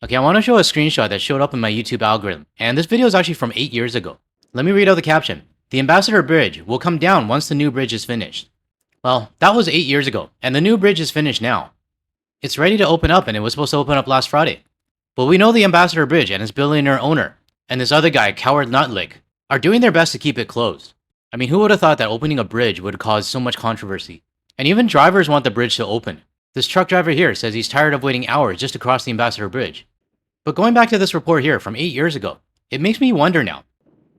Okay, I want to show a screenshot that showed up in my YouTube algorithm, and this video is actually from 8 years ago. Let me read out the caption. The Ambassador Bridge will come down once the new bridge is finished. Well, that was 8 years ago, and the new bridge is finished now. It's ready to open up, and it was supposed to open up last Friday. But we know the Ambassador Bridge and its billionaire owner, and this other guy, Coward Nutlick, are doing their best to keep it closed. I mean, who would have thought that opening a bridge would cause so much controversy? And even drivers want the bridge to open. This truck driver here says he's tired of waiting hours just to cross the Ambassador Bridge. But going back to this report here from 8 years ago, it makes me wonder now,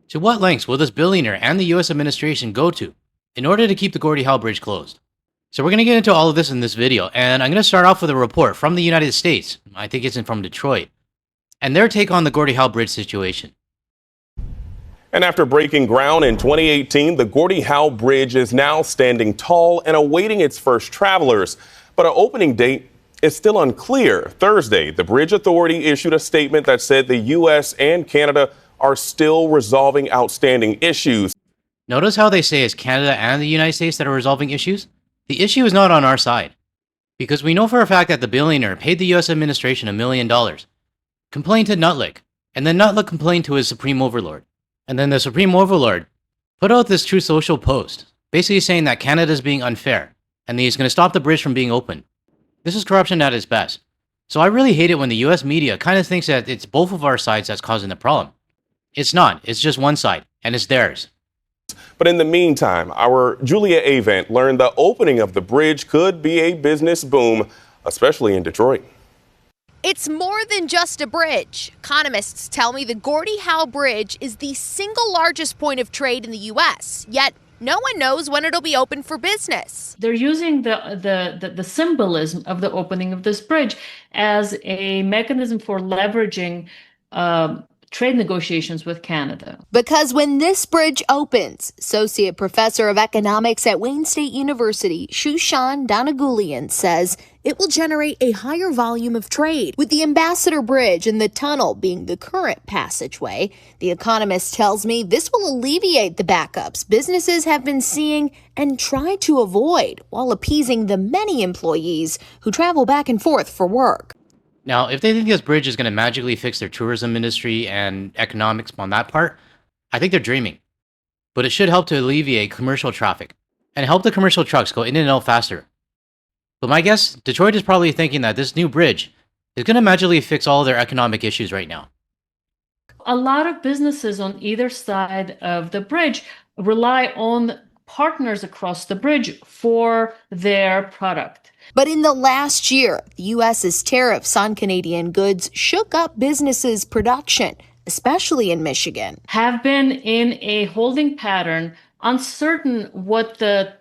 to what lengths will this billionaire and the US administration go to in order to keep the Gordie Howe Bridge closed? So we're going to get into all of this in this video, and I'm going to start off with a report from the United States, I think it's from Detroit, and their take on the Gordie Howe Bridge situation. And after breaking ground in 2018, the Gordie Howe Bridge is now standing tall and awaiting its first travelers. But an opening date is still unclear. Thursday, the Bridge Authority issued a statement that said the U.S. and Canada are still resolving outstanding issues. Notice how they say it's Canada and the United States that are resolving issues? The issue is not on our side. Because we know for a fact that the billionaire paid the US administration $1 million, complained to Nutlick, and then Nutlick complained to his Supreme Overlord. And then the Supreme Overlord put out this Truth Social post, basically saying that Canada is being unfair, and that he's going to stop the bridge from being open. This is corruption at its best. So I really hate it when the US media kind of thinks that it's both of our sides that's causing the problem. It's not, it's just one side, and it's theirs. But in the meantime, our Julia Avant learned the opening of the bridge could be a business boom, especially in Detroit. It's more than just a bridge. Economists tell me the Gordie Howe Bridge is the single largest point of trade in the U.S., yet no one knows when it'll be open for business. They're using the symbolism of the opening of this bridge as a mechanism for leveraging trade negotiations with Canada. Because when this bridge opens, Associate Professor of Economics at Wayne State University, Shushan Donagulian, says it will generate a higher volume of trade. With the Ambassador Bridge and the tunnel being the current passageway, the economist tells me this will alleviate the backups businesses have been seeing and try to avoid while appeasing the many employees who travel back and forth for work. Now, if they think this bridge is going to magically fix their tourism industry and economics on that part, I think they're dreaming. But it should help to alleviate commercial traffic and help the commercial trucks go in and out faster. But my guess, Detroit is probably thinking that this new bridge is going to magically fix all their economic issues right now. A lot of businesses on either side of the bridge rely on partners across the bridge for their product. But in the last year, the U.S.'s tariffs on Canadian goods shook up businesses' production, especially in Michigan. Have been in a holding pattern, uncertain what the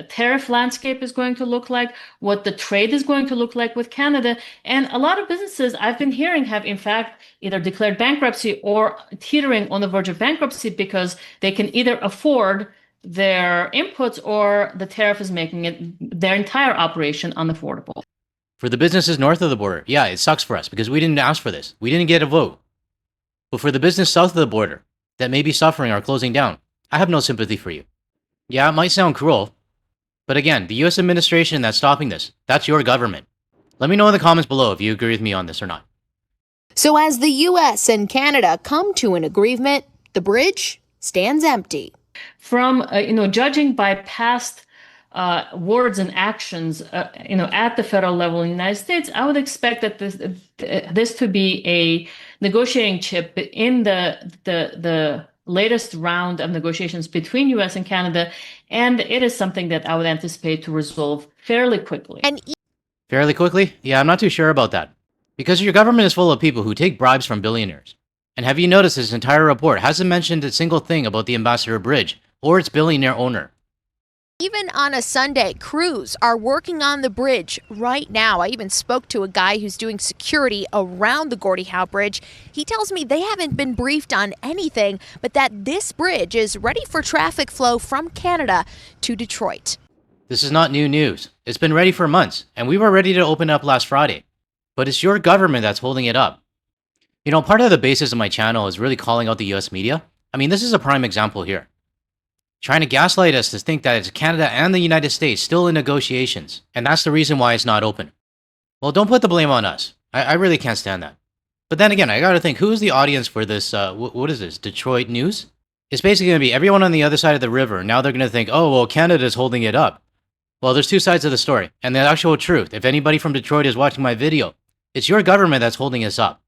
tariff landscape is going to look like, what the trade is going to look like with Canada. And a lot of businesses I've been hearing have, in fact, either declared bankruptcy or teetering on the verge of bankruptcy because they can either afford their inputs or the tariff is making it their entire operation unaffordable. For the businesses north of the border, yeah, it sucks for us because we didn't ask for this. We didn't get a vote. But for the business south of the border that may be suffering or closing down, I have no sympathy for you. Yeah, it might sound cruel, but again, the US administration that's stopping this, that's your government. Let me know in the comments below if you agree with me on this or not. So as the US and Canada come to an agreement, the bridge stands empty. From judging by past words and actions, at the federal level in the United States, I would expect that this to be a negotiating chip in the latest round of negotiations between U.S. and Canada, and it is something that I would anticipate to resolve fairly quickly. Fairly quickly? Yeah, I'm not too sure about that. Because your government is full of people who take bribes from billionaires. And have you noticed this entire report hasn't mentioned a single thing about the Ambassador Bridge or its billionaire owner? Even on a Sunday, crews are working on the bridge right now. I even spoke to a guy who's doing security around the Gordie Howe Bridge. He tells me they haven't been briefed on anything, but that this bridge is ready for traffic flow from Canada to Detroit. This is not new news. It's been ready for months, and we were ready to open up last Friday. But it's your government that's holding it up. You know, part of the basis of my channel is really calling out the US media. I mean, this is a prime example here. Trying to gaslight us to think that it's Canada and the United States still in negotiations, and that's the reason why it's not open. Well, don't put the blame on us. I really can't stand that. But then again, I gotta think, who's the audience for this, what is this, Detroit news? It's basically gonna be everyone on the other side of the river. Now they're gonna think, oh, well, Canada's holding it up. Well, there's two sides of the story. And the actual truth, if anybody from Detroit is watching my video, it's your government that's holding us up.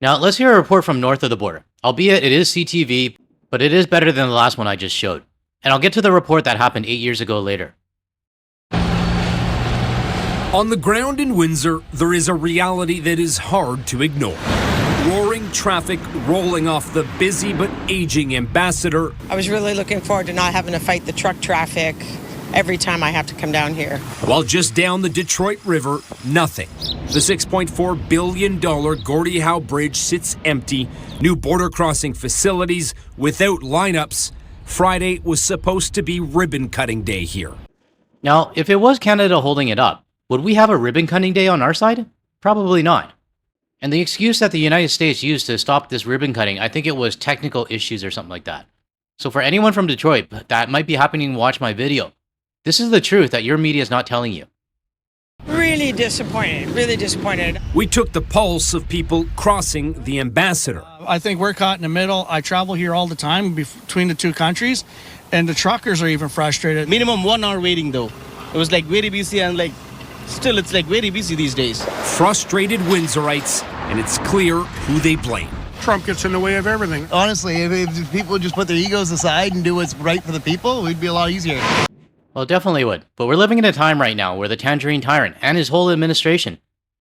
Now, let's hear a report from north of the border. Albeit it is CTV, but it is better than the last one I just showed. And I'll get to the report that happened 8 years ago later. On the ground in Windsor, there is a reality that is hard to ignore. Roaring traffic rolling off the busy but aging Ambassador. I was really looking forward to not having to fight the truck traffic every time I have to come down here. While just down the Detroit River, nothing. The $6.4 billion Gordie Howe Bridge sits empty, new border crossing facilities without lineups. Friday was supposed to be ribbon cutting day here. Now, if it was Canada holding it up, would we have a ribbon cutting day on our side? Probably not. And the excuse that the United States used to stop this ribbon cutting, I think it was technical issues or something like that. So for anyone from Detroit that might be happening to watch my video, this is the truth that your media is not telling you. Really disappointed, really disappointed. We took the pulse of people crossing the Ambassador. I think we're caught in the middle. I travel here all the time between the two countries, and the truckers are even frustrated. Minimum 1 hour waiting though. It was like very busy and like still it's like very busy these days. Frustrated Windsorites, and it's clear who they blame. Trump gets in the way of everything. Honestly, if people just put their egos aside and do what's right for the people, we'd be a lot easier. Well, it definitely would. But we're living in a time right now where the Tangerine Tyrant and his whole administration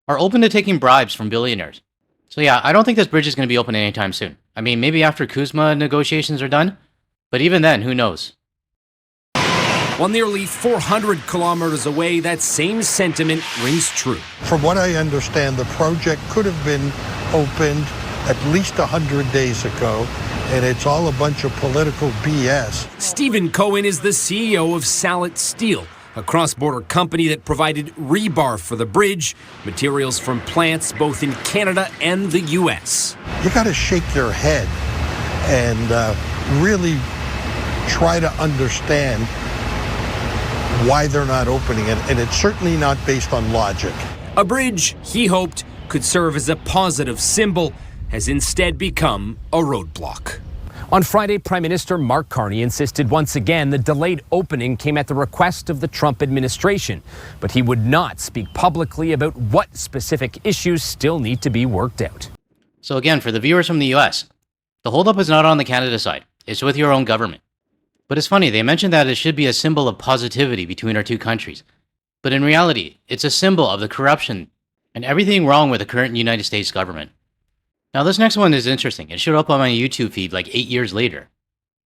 are open to taking bribes from billionaires. So yeah, I don't think this bridge is going to be open anytime soon. I mean, maybe after Kuzma negotiations are done, but even then, who knows? While nearly 400 kilometers away, that same sentiment rings true. From what I understand, the project could have been opened at least 100 days ago, and it's all a bunch of political BS. Stephen Cohen is the CEO of Salit Steel, a cross-border company that provided rebar for the bridge, materials from plants both in Canada and the U.S. You got to shake your head and really try to understand why they're not opening it, and it's certainly not based on logic. A bridge, he hoped, could serve as a positive symbol, has instead become a roadblock. On Friday, Prime Minister Mark Carney insisted once again the delayed opening came at the request of the Trump administration, but he would not speak publicly about what specific issues still need to be worked out. So again, for the viewers from the US, the holdup is not on the Canada side, it's with your own government. But it's funny, they mentioned that it should be a symbol of positivity between our two countries. But in reality, it's a symbol of the corruption and everything wrong with the current United States government. Now this next one is interesting. It showed up on my YouTube feed like 8 years later.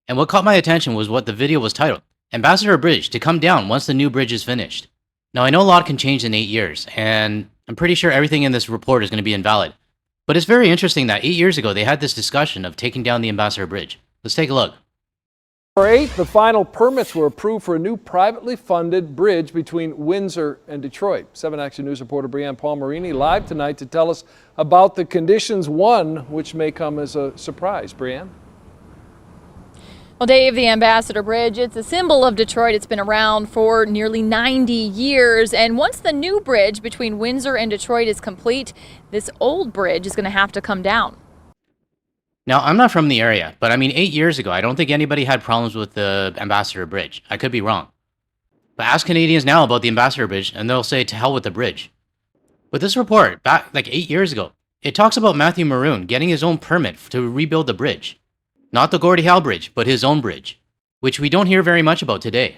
And what caught my attention was what the video was titled, Ambassador Bridge to come down once the new bridge is finished. Now I know a lot can change in 8 years, and I'm pretty sure everything in this report is going to be invalid. But it's very interesting that 8 years ago they had this discussion of taking down the Ambassador Bridge. Let's take a look. Number 8, the final permits were approved for a new privately funded bridge between Windsor and Detroit. 7 Action News reporter Brianne Palmerini live tonight to tell us about the conditions, one which may come as a surprise. Brianne? Well, Dave, the Ambassador Bridge, it's a symbol of Detroit. It's been around for nearly 90 years. And once the new bridge between Windsor and Detroit is complete, this old bridge is going to have to come down. Now, I'm not from the area, but I mean, 8 years ago, I don't think anybody had problems with the Ambassador Bridge. I could be wrong. But ask Canadians now about the Ambassador Bridge, and they'll say to hell with the bridge. But this report, back like 8 years ago, it talks about Matthew Maroon getting his own permit to rebuild the bridge. Not the Gordie Howe Bridge, but his own bridge, which we don't hear very much about today.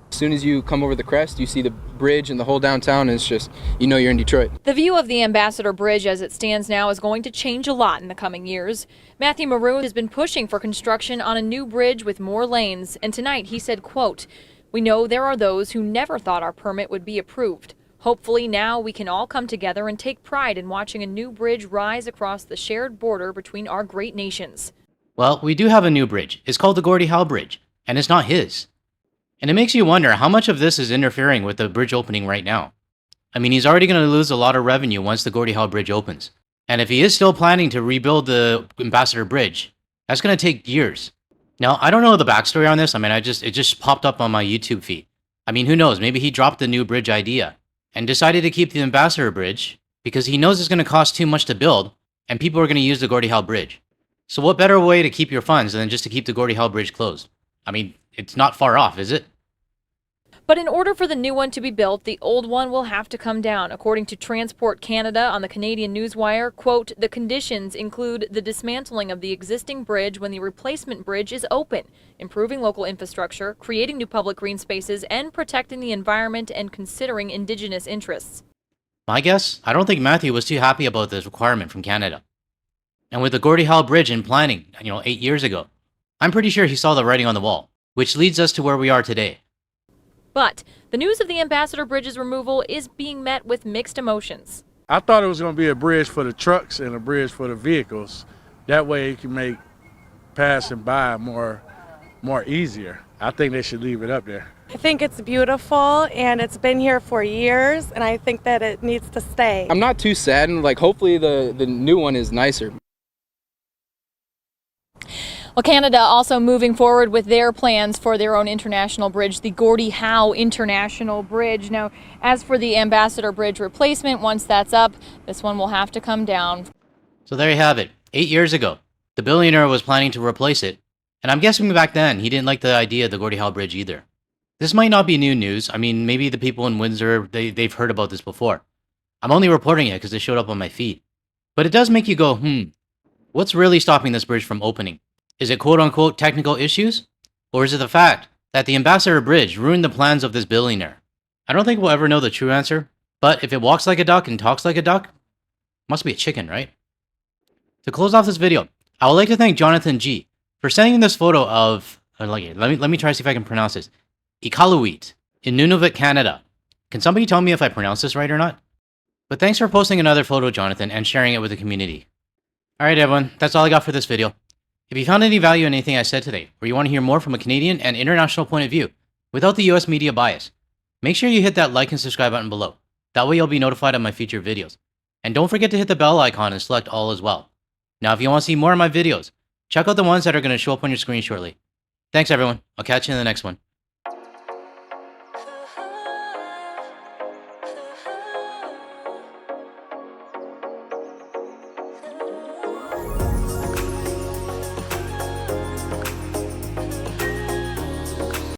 As soon as you come over the crest, you see the bridge and the whole downtown, and it's just, you know you're in Detroit. The view of the Ambassador Bridge as it stands now is going to change a lot in the coming years. Matthew Maroon has been pushing for construction on a new bridge with more lanes, and tonight he said, quote, "We know there are those who never thought our permit would be approved. Hopefully now we can all come together and take pride in watching a new bridge rise across the shared border between our great nations." Well, we do have a new bridge. It's called the Gordie Howe Bridge, and it's not his. And it makes you wonder how much of this is interfering with the bridge opening right now. I mean, he's already going to lose a lot of revenue once the Gordie Howe Bridge opens. And if he is still planning to rebuild the Ambassador Bridge, that's going to take years. Now, I don't know the backstory on this. I mean, it just popped up on my YouTube feed. I mean, who knows? Maybe he dropped the new bridge idea and decided to keep the Ambassador Bridge because he knows it's going to cost too much to build, and people are going to use the Gordie Howe Bridge. So what better way to keep your funds than just to keep the Gordie Howe Bridge closed? I mean, it's not far off, is it? But in order for the new one to be built, the old one will have to come down. According to Transport Canada on the Canadian Newswire, quote, the conditions include the dismantling of the existing bridge when the replacement bridge is open, improving local infrastructure, creating new public green spaces, and protecting the environment and considering Indigenous interests. My guess? I don't think Matthew was too happy about this requirement from Canada. And with the Gordie Howe Bridge in planning, 8 years ago, I'm pretty sure he saw the writing on the wall, which leads us to where we are today. But the news of the Ambassador Bridge's removal is being met with mixed emotions. I thought it was going to be a bridge for the trucks and a bridge for the vehicles. That way it can make passing by more easier. I think they should leave it up there. I think it's beautiful and it's been here for years, and I think that it needs to stay. I'm not too saddened. Like, hopefully the new one is nicer. Well, Canada also moving forward with their plans for their own international bridge, the Gordie Howe International Bridge. Now, as for the Ambassador Bridge replacement, once that's up, this one will have to come down. So there you have it. 8 years ago, the billionaire was planning to replace it, and I'm guessing back then he didn't like the idea of the Gordie Howe Bridge either. This might not be new news. I mean, maybe the people in Windsor, they've heard about this before. I'm only reporting it because it showed up on my feed. But it does make you go, what's really stopping this bridge from opening? Is it quote-unquote technical issues? Or is it the fact that the Ambassador Bridge ruined the plans of this billionaire? I don't think we'll ever know the true answer, but if it walks like a duck and talks like a duck, must be a chicken, right? To close off this video, I would like to thank Jonathan G for sending this photo of, let me try to see if I can pronounce this, Iqaluit in Nunavut, Canada. Can somebody tell me if I pronounced this right or not? But thanks for posting another photo, Jonathan, and sharing it with the community. Alright everyone, that's all I got for this video. If you found any value in anything I said today, or you want to hear more from a Canadian and international point of view, without the US media bias, make sure you hit that like and subscribe button below. That way you'll be notified of my future videos. And don't forget to hit the bell icon and select all as well. Now if you want to see more of my videos, check out the ones that are going to show up on your screen shortly. Thanks everyone, I'll catch you in the next one.